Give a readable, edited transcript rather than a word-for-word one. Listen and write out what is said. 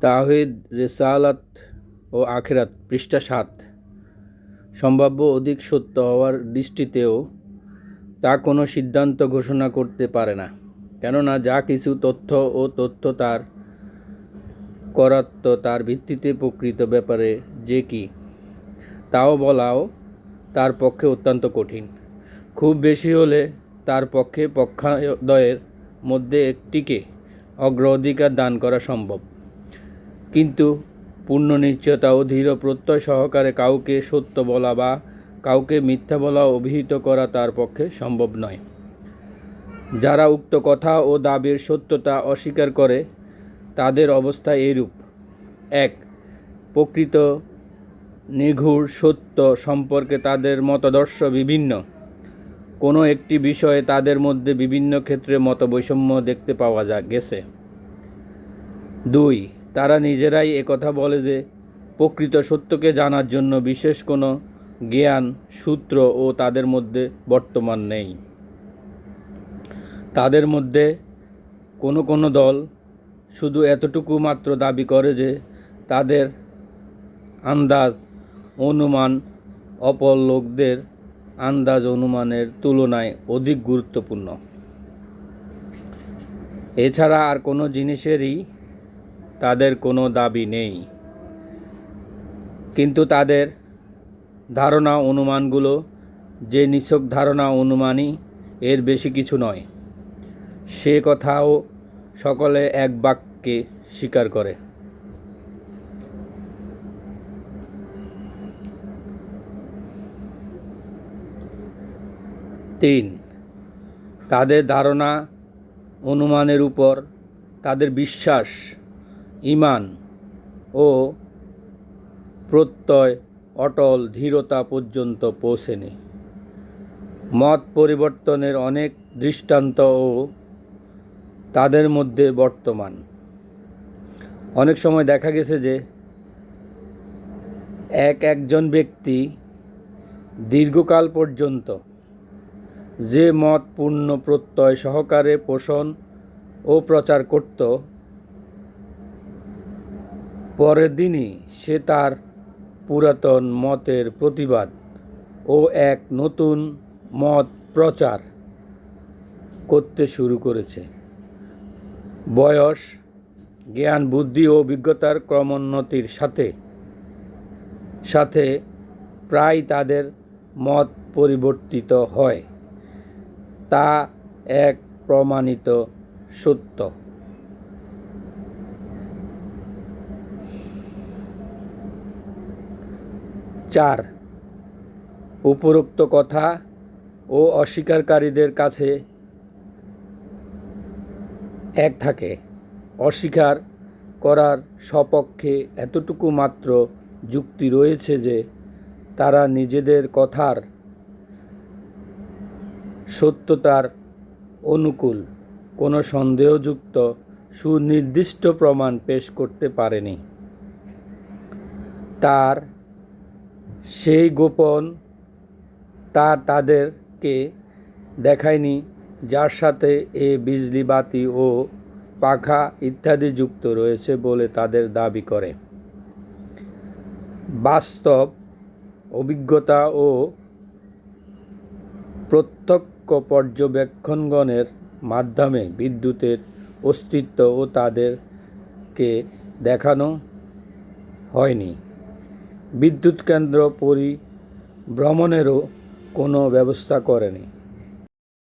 তাওহীদ, রিসালাত ও আখিরাত, পৃষ্ঠা ৭। সম্ভাব্য অধিক সত্য হওয়ার দৃষ্টিতেও তা কোনো সিদ্ধান্ত ঘোষণা করতে পারে না, কেননা যা কিছু তথ্য ও তথ্য তার করাত্ম তার ভিত্তিতে প্রকৃত ব্যাপারে যে কি, তাও বলাও তার পক্ষে অত্যন্ত কঠিন। খুব বেশি হলে তার পক্ষে পক্ষাদ্বয়ের মধ্যে একটিকে অগ্রাধিকার দান করা সম্ভব, কিন্তু পূর্ণ নিশ্চয়তা ও দৃঢ় প্রত্যয় সহকারে কাউকে সত্য বলা বা কাউকে মিথ্যা বলা অভিহিত করা তার পক্ষে সম্ভব নয়। যারা উক্ত কথা ও দাবির সত্যতা অস্বীকার করে তাদের অবস্থা এইরূপ: ১. প্রকৃত নিগূঢ় সত্য সম্পর্কে তাদের মতাদর্শ বিভিন্ন। কোনো একটি বিষয়ে তাদের মধ্যে বিভিন্ন ক্ষেত্রে মতবৈষম্য দেখতে পাওয়া গেছে। 2. তারা নিজেরাই একথা বলে যে প্রকৃত সত্যকে জানার জন্য বিশেষ কোনো জ্ঞান সূত্র ও তাদের মধ্যে বর্তমান নেই। তাদের মধ্যে কোনো কোনো দল শুধু এতটুকু মাত্র দাবি করে যে তাদের আন্দাজ অনুমান অপর লোকদের আন্দাজ অনুমানের তুলনায় অধিক গুরুত্বপূর্ণ। এছাড়া আর কোনো জিনিসেরই তাদের কোনো দাবি নেই, কিন্তু তাদের ধারণা অনুমানগুলো যে নিছক ধারণা অনুমানই, এর বেশি কিছু নয়, সে কথাও সকলে এক বাক্যে স্বীকার করে। 3. তাদের ধারণা অনুমানের উপর তাদের বিশ্বাস, ঈমান ও প্রত্যয় অটল দৃঢ়তা পর্যন্ত পৌঁছেনি। মত পরিবর্তনের অনেক দৃষ্টান্তও তাদের মধ্যে বর্তমান। অনেক সময় দেখা গেছে যে একজন ব্যক্তি দীর্ঘকাল পর্যন্ত যে মত পূর্ণ প্রত্যয় সহকারে পোষণ ও প্রচার করত, পরের দিনই সে তার পুরাতন মতের প্রতিবাদ ও এক নতুন মত প্রচার করতে শুরু করেছে। বয়স, জ্ঞান, বুদ্ধি ও অভিজ্ঞতার ক্রমোন্নতির সাথে সাথে প্রায় তাদের মত পরিবর্তিত হয়, তা এক প্রমাণিত সত্য। 4. উপরোক্ত কথা ও অস্বীকারীদের কাছে এক থাকে। অস্বীকার করার সপক্ষে এতটুকু মাত্র যুক্তি রয়েছে যে তারা নিজেদের কথার সত্যতার অনুকূল কোনো সন্দেহযুক্ত সুনির্দিষ্ট প্রমাণ পেশ করতে পারেনি। তার সেই গোপন তাদেরকে দেখায়নি যার সাথে এ বিজলি বাতি ও পাখা ইত্যাদি যুক্ত রয়েছে বলে তাদের দাবি করে। বাস্তব অভিজ্ঞতা ও প্রত্যক্ষ পর্যবেক্ষণগণের মাধ্যমে বিদ্যুতের অস্তিত্ব ও তাদেরকে দেখানো হয়নি। বিদ্যুৎ কেন্দ্র পরিভ্রমণেরও কোনো ব্যবস্থা করেনি।